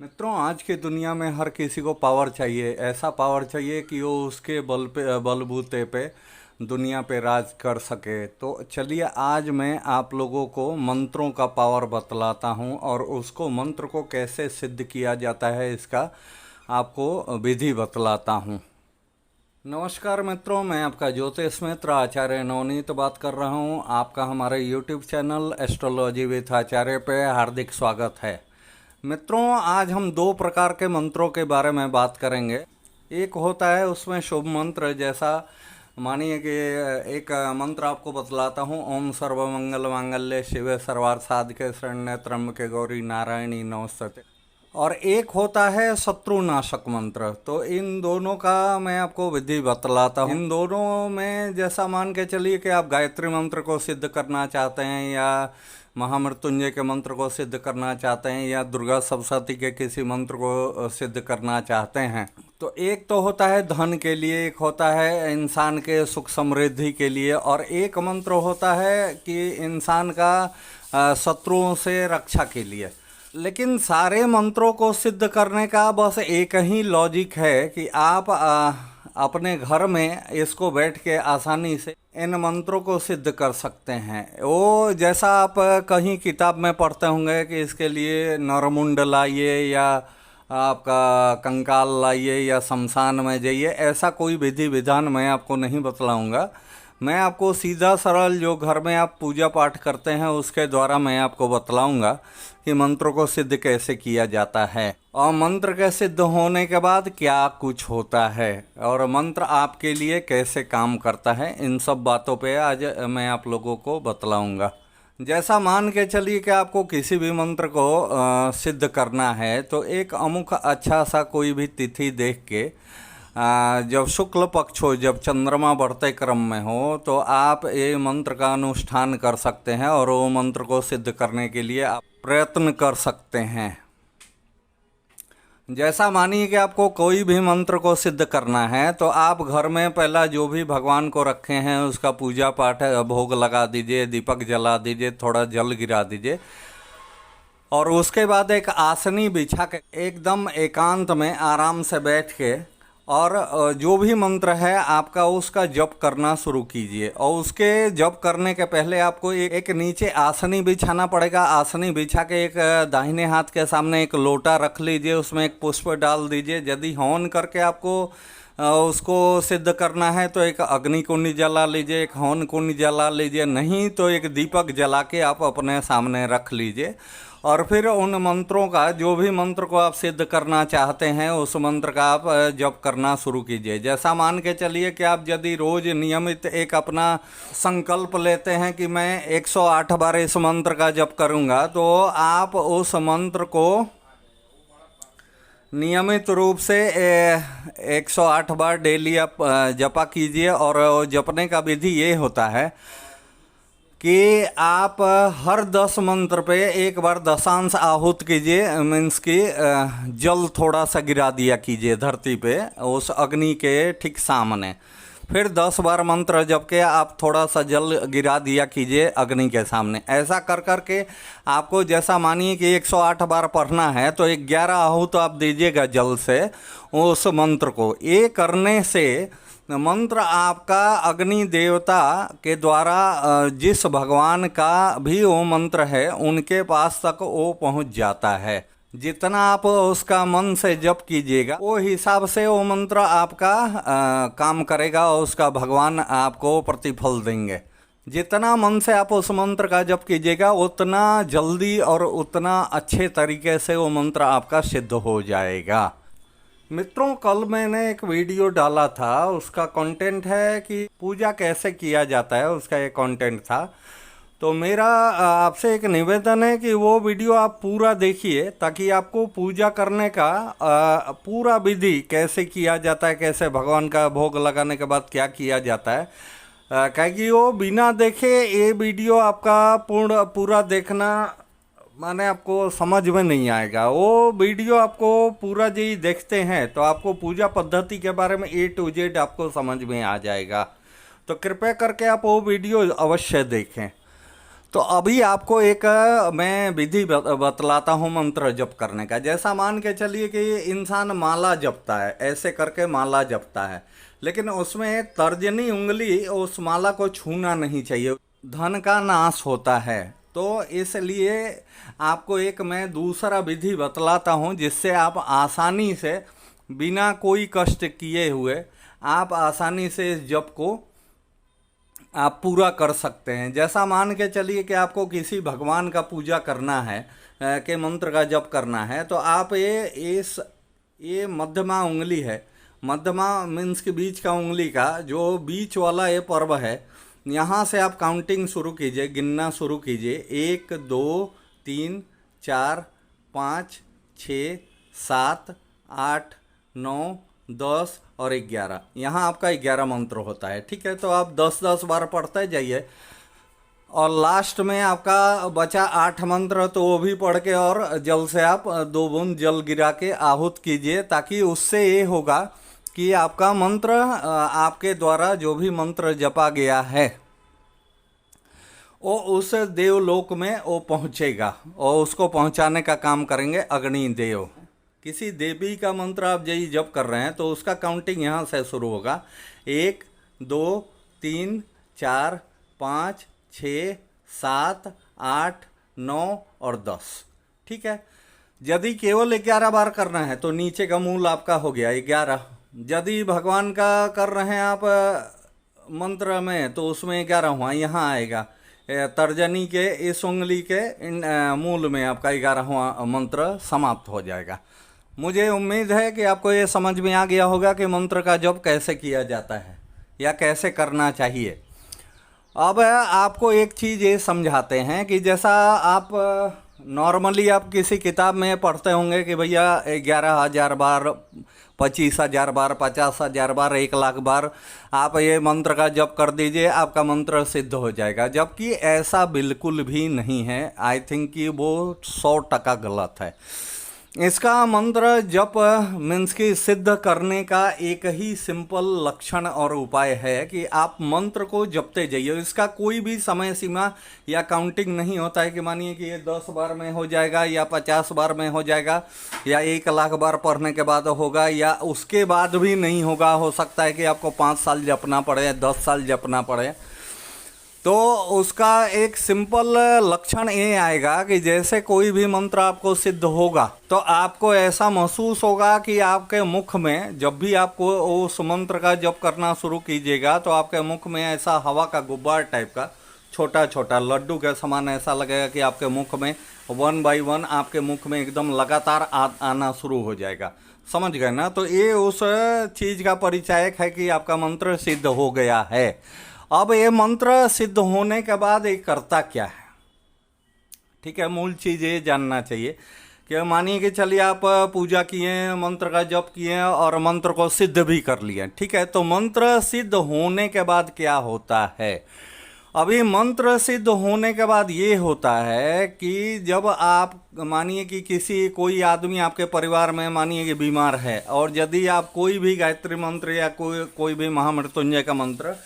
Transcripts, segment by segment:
मित्रों, आज की दुनिया में हर किसी को पावर चाहिए। ऐसा पावर चाहिए कि वो उसके बलबूते पे दुनिया पे राज कर सके। तो चलिए, आज मैं आप लोगों को मंत्रों का पावर बतलाता हूँ और उसको मंत्र को कैसे सिद्ध किया जाता है इसका आपको विधि बतलाता हूँ। नमस्कार मित्रों, मैं आपका ज्योतिष मित्र आचार्य नवनीत बात कर रहा हूँ। आपका हमारे यूट्यूब चैनल एस्ट्रोलॉजी विथ आचार्य पे हार्दिक स्वागत है। मित्रों, आज हम दो प्रकार के मंत्रों के बारे में बात करेंगे। एक होता है उसमें शुभ मंत्र, जैसा मानिए कि एक मंत्र आपको बतलाता हूँ, ओम सर्वमंगल मांगल्ये शिवे सर्वार्थ साधके शरण्ये त्र्यंबके गौरी नारायणी नमोस्तुते। और एक होता है शत्रुनाशक मंत्र। तो इन दोनों का मैं आपको विधि बतलाता हूँ। इन दोनों में जैसा मान के चलिए कि आप गायत्री मंत्र को सिद्ध करना चाहते हैं या महामृत्युंजय के मंत्र को सिद्ध करना चाहते हैं या दुर्गा सप्तशती के किसी मंत्र को सिद्ध करना चाहते हैं, तो एक तो होता है धन के लिए, एक होता है इंसान के सुख समृद्धि के लिए, और एक मंत्र होता है कि इंसान का शत्रुओं से रक्षा के लिए। लेकिन सारे मंत्रों को सिद्ध करने का बस एक ही लॉजिक है कि आप अपने घर में इसको बैठ के आसानी से इन मंत्रों को सिद्ध कर सकते हैं। वो जैसा आप कहीं किताब में पढ़ते होंगे कि इसके लिए नरमुंड लाइए या आपका कंकाल लाइए या शमशान में जाइए, ऐसा कोई विधि विधान मैं आपको नहीं बतलाऊंगा। मैं आपको सीधा सरल जो घर में आप पूजा पाठ करते हैं उसके द्वारा मैं आपको बतलाऊंगा कि मंत्रों को सिद्ध कैसे किया जाता है और मंत्र के सिद्ध होने के बाद क्या कुछ होता है और मंत्र आपके लिए कैसे काम करता है। इन सब बातों पे आज मैं आप लोगों को बतलाऊंगा। जैसा मान के चलिए कि आपको किसी भी मंत्र को सिद्ध करना है, तो एक अमुक अच्छा सा कोई भी तिथि देख के जब शुक्ल पक्ष हो, जब चंद्रमा बढ़ते क्रम में हो, तो आप ये मंत्र का अनुष्ठान कर सकते हैं और वो मंत्र को सिद्ध करने के लिए आप प्रयत्न कर सकते हैं। जैसा मानिए कि आपको कोई भी मंत्र को सिद्ध करना है, तो आप घर में पहला जो भी भगवान को रखे हैं उसका पूजा पाठ भोग लगा दीजिए, दीपक जला दीजिए, थोड़ा जल गिरा दीजिए और उसके बाद एक आसनी बिछा के एकदम एकांत में आराम से बैठ के और जो भी मंत्र है आपका उसका जप करना शुरू कीजिए। और उसके जप करने के पहले आपको एक नीचे आसनी बिछाना पड़ेगा। आसनी बिछा के एक दाहिने हाथ के सामने एक लोटा रख लीजिए, उसमें एक पुष्प डाल दीजिए। यदि हवन करके आपको उसको सिद्ध करना है तो एक अग्नि कुंड जला लीजिए, एक हवन कुंड जला लीजिए, नहीं तो एक दीपक जला के आप अपने सामने रख लीजिए। और फिर उन मंत्रों का, जो भी मंत्र को आप सिद्ध करना चाहते हैं उस मंत्र का आप जप करना शुरू कीजिए। जैसा मान के चलिए कि आप यदि रोज़ नियमित एक अपना संकल्प लेते हैं कि मैं 108 बार इस मंत्र का जप करूंगा, तो आप उस मंत्र को नियमित रूप से 108 बार डेली आप जपा कीजिए। और जपने का विधि ये होता है कि आप हर 10 मंत्र पे एक बार दशांश आहूत कीजिए, मीन्स कि जल थोड़ा सा गिरा दिया कीजिए धरती पे उस अग्नि के ठीक सामने। फिर 10 बार मंत्र जप के आप थोड़ा सा जल गिरा दिया कीजिए अग्नि के सामने। ऐसा कर कर के आपको, जैसा मानिए कि 108 बार पढ़ना है, तो 11 आहूत आप दीजिएगा जल से उस मंत्र को। ये करने से मंत्र आपका अग्नि देवता के द्वारा जिस भगवान का भी वो मंत्र है उनके पास तक वो पहुंच जाता है। जितना आप उसका मन से जप कीजिएगा वो हिसाब से वो मंत्र आपका काम करेगा और उसका भगवान आपको प्रतिफल देंगे। जितना मन से आप उस मंत्र का जप कीजिएगा उतना जल्दी और उतना अच्छे तरीके से वो मंत्र आपका सिद्ध हो जाएगा। मित्रों, कल मैंने एक वीडियो डाला था, उसका कंटेंट है कि पूजा कैसे किया जाता है, उसका एक कंटेंट था। तो मेरा आपसे एक निवेदन है कि वो वीडियो आप पूरा देखिए ताकि आपको पूजा करने का पूरा विधि कैसे किया जाता है, कैसे भगवान का भोग लगाने के बाद क्या किया जाता है। क्योंकि वो बिना देखे ये वीडियो आपका पूरा देखना माने आपको समझ में नहीं आएगा। वो वीडियो आपको पूरा जी देखते हैं तो आपको पूजा पद्धति के बारे में A to Z आपको समझ में आ जाएगा। तो कृपया करके आप वो वीडियो अवश्य देखें। तो अभी आपको एक मैं विधि बतलाता हूँ मंत्र जप करने का। जैसा मान के चलिए कि इंसान माला जपता है, ऐसे करके माला जपता है, लेकिन उसमें तर्जनी उंगली उस माला को छूना नहीं चाहिए, धन का नाश होता है। तो इसलिए आपको एक मैं दूसरा विधि बतलाता हूँ जिससे आप आसानी से बिना कोई कष्ट किए हुए आप आसानी से इस जप को आप पूरा कर सकते हैं। जैसा मान के चलिए कि आपको किसी भगवान का पूजा करना है, के मंत्र का जप करना है, तो आप ये मध्यमा उंगली है, मध्यमा मीन्स के बीच का उंगली का जो बीच वाला ये पर्व है, यहाँ से आप काउंटिंग शुरू कीजिए, गिनना शुरू कीजिए। 1 2 3 4 5 6 7 8 9 10 और 11। यहाँ आपका 11 मंत्र होता है, ठीक है। तो आप 10-10 बार पढ़ते जाइए और लास्ट में आपका बचा 8 मंत्र, तो वो भी पढ़ के और जल से आप 2 बूंद जल गिरा के आहूत कीजिए, ताकि उससे ये होगा कि आपका मंत्र, आपके द्वारा जो भी मंत्र जपा गया है वो उस देवलोक में वो पहुँचेगा, और उसको पहुँचाने का काम करेंगे अग्नि देव। किसी देवी का मंत्र आप यही जप कर रहे हैं तो उसका काउंटिंग यहाँ से शुरू होगा। 1 2 3 4 5 6 7 8 9 और 10, ठीक है। यदि केवल 11 बार करना है तो नीचे का मूल आपका हो गया 11। यदि भगवान का कर रहे हैं आप मंत्र में तो उसमें 11 हुआ, यहाँ आएगा तर्जनी के इस उंगली के मूल में आपका 11वां मंत्र समाप्त हो जाएगा। मुझे उम्मीद है कि आपको ये समझ में आ गया होगा कि मंत्र का जप कैसे किया जाता है या कैसे करना चाहिए। अब आपको एक चीज़ ये समझाते हैं कि जैसा आप नॉर्मली आप किसी किताब में पढ़ते होंगे कि भैया 11,000 बार, 25,000 बार, 50,000 बार, 1,00,000 बार आप ये मंत्र का जप कर दीजिए, आपका मंत्र सिद्ध हो जाएगा। जबकि ऐसा बिल्कुल भी नहीं है। आई थिंक कि वो 100% गलत है। इसका मंत्र जप मीन्स की सिद्ध करने का एक ही सिंपल लक्षण और उपाय है कि आप मंत्र को जपते जाइए। इसका कोई भी समय सीमा या काउंटिंग नहीं होता है कि मानिए कि ये 10 बार में हो जाएगा या 50 बार में हो जाएगा या 1,00,000 बार पढ़ने के बाद होगा या उसके बाद भी नहीं होगा। हो सकता है कि आपको 5 साल जपना पड़े, 10 साल जपना पड़े। तो उसका एक सिंपल लक्षण ये आएगा कि जैसे कोई भी मंत्र आपको सिद्ध होगा तो आपको ऐसा महसूस होगा कि आपके मुख में, जब भी आपको उस मंत्र का जप करना शुरू कीजिएगा तो आपके मुख में ऐसा हवा का गुब्बार टाइप का छोटा छोटा लड्डू के समान ऐसा लगेगा कि आपके मुख में 1 बाय 1 आपके मुख में एकदम लगातार आना शुरू हो जाएगा। समझ गए ना? तो ये उस चीज़ का परिचायक है कि आपका मंत्र सिद्ध हो गया है। अब ये मंत्र सिद्ध होने के बाद ये करता क्या है, ठीक है। मूल चीज़ ये जानना चाहिए कि मानिए कि चलिए आप पूजा किए, मंत्र का जप किए और मंत्र को सिद्ध भी कर लिए, ठीक है। तो मंत्र सिद्ध होने के बाद क्या होता है? अभी मंत्र सिद्ध होने के बाद ये होता है कि जब आप मानिए कि कोई आदमी आपके परिवार में मानिए कि बीमार है, और यदि आप कोई भी गायत्री मंत्र या कोई भी महामृत्युंजय का मंत्र,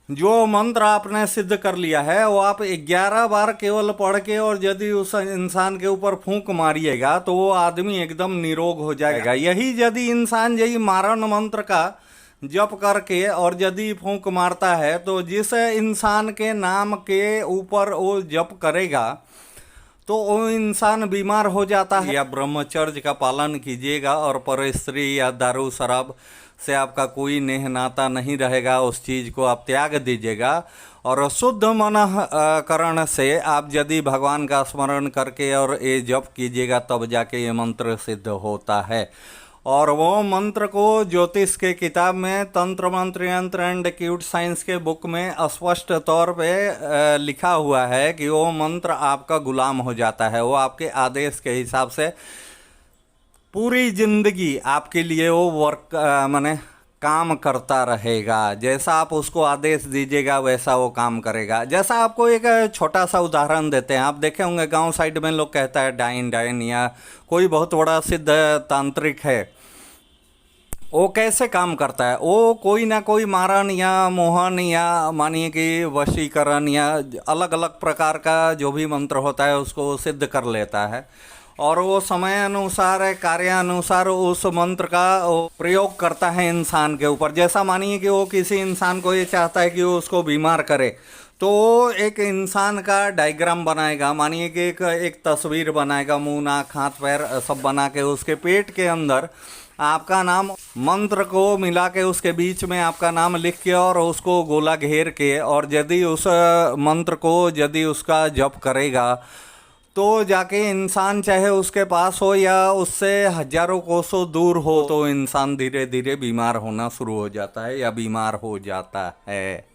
जो मंत्र आपने सिद्ध कर लिया है, वो आप 11 बार केवल पढ़ के और यदि उस इंसान के ऊपर फूंक मारिएगा तो वो आदमी एकदम निरोग हो जाएगा। यही यदि इंसान यही मारण मंत्र का जप करके और यदि फूंक मारता है तो जिस इंसान के नाम के ऊपर वो जप करेगा तो वो इंसान बीमार हो जाता है। या ब्रह्मचर्य का पालन कीजिएगा और परस्त्री या दारू शराब से आपका कोई नेह नाता नहीं रहेगा, उस चीज़ को आप त्याग दीजिएगा। और शुद्ध मनकरण से आप यदि भगवान का स्मरण करके और ये जप कीजिएगा तब जाके ये मंत्र सिद्ध होता है। और वो मंत्र को ज्योतिष के किताब में तंत्र मंत्र यंत्र एंड एक्यूट साइंस के बुक में स्पष्ट तौर पे लिखा हुआ है कि वो मंत्र आपका गुलाम हो जाता है। वो आपके आदेश के हिसाब से पूरी जिंदगी आपके लिए वो वर्क माने काम करता रहेगा। जैसा आप उसको आदेश दीजिएगा वैसा वो काम करेगा। जैसा आपको एक छोटा सा उदाहरण देते हैं, आप देखे होंगे गांव साइड में लोग कहता है डाइन डाइन, या कोई बहुत बड़ा सिद्ध तांत्रिक है वो कैसे काम करता है? वो कोई ना कोई मारण या मोहन या मानिए कि वशीकरण या अलग अलग प्रकार का जो भी मंत्र होता है उसको सिद्ध कर लेता है, और वो समय अनुसार कार्यानुसार उस मंत्र का वो प्रयोग करता है इंसान के ऊपर। जैसा मानिए कि वो किसी इंसान को ये चाहता है कि वो उसको बीमार करे, तो वो एक इंसान का डायग्राम बनाएगा, मानिए कि एक तस्वीर बनाएगा, मुंह नाक हाथ पैर सब बना के उसके पेट के अंदर आपका नाम मंत्र को मिला के उसके बीच में आपका नाम लिख के और उसको गोला घेर के, और यदि उस मंत्र को यदि उसका जप करेगा तो जाके इंसान चाहे उसके पास हो या उससे हजारों कोसों दूर हो, तो इंसान धीरे धीरे बीमार होना शुरू हो जाता है या बीमार हो जाता है।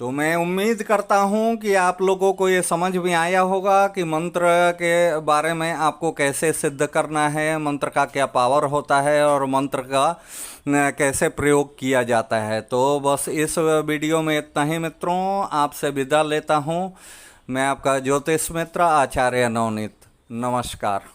तो मैं उम्मीद करता हूँ कि आप लोगों को ये समझ में आया होगा कि मंत्र के बारे में आपको कैसे सिद्ध करना है, मंत्र का क्या पावर होता है और मंत्र का कैसे प्रयोग किया जाता है। तो बस इस वीडियो में इतना ही मित्रों, आपसे विदा लेता हूँ। मैं आपका ज्योतिष मित्र आचार्य नवनीत। नमस्कार।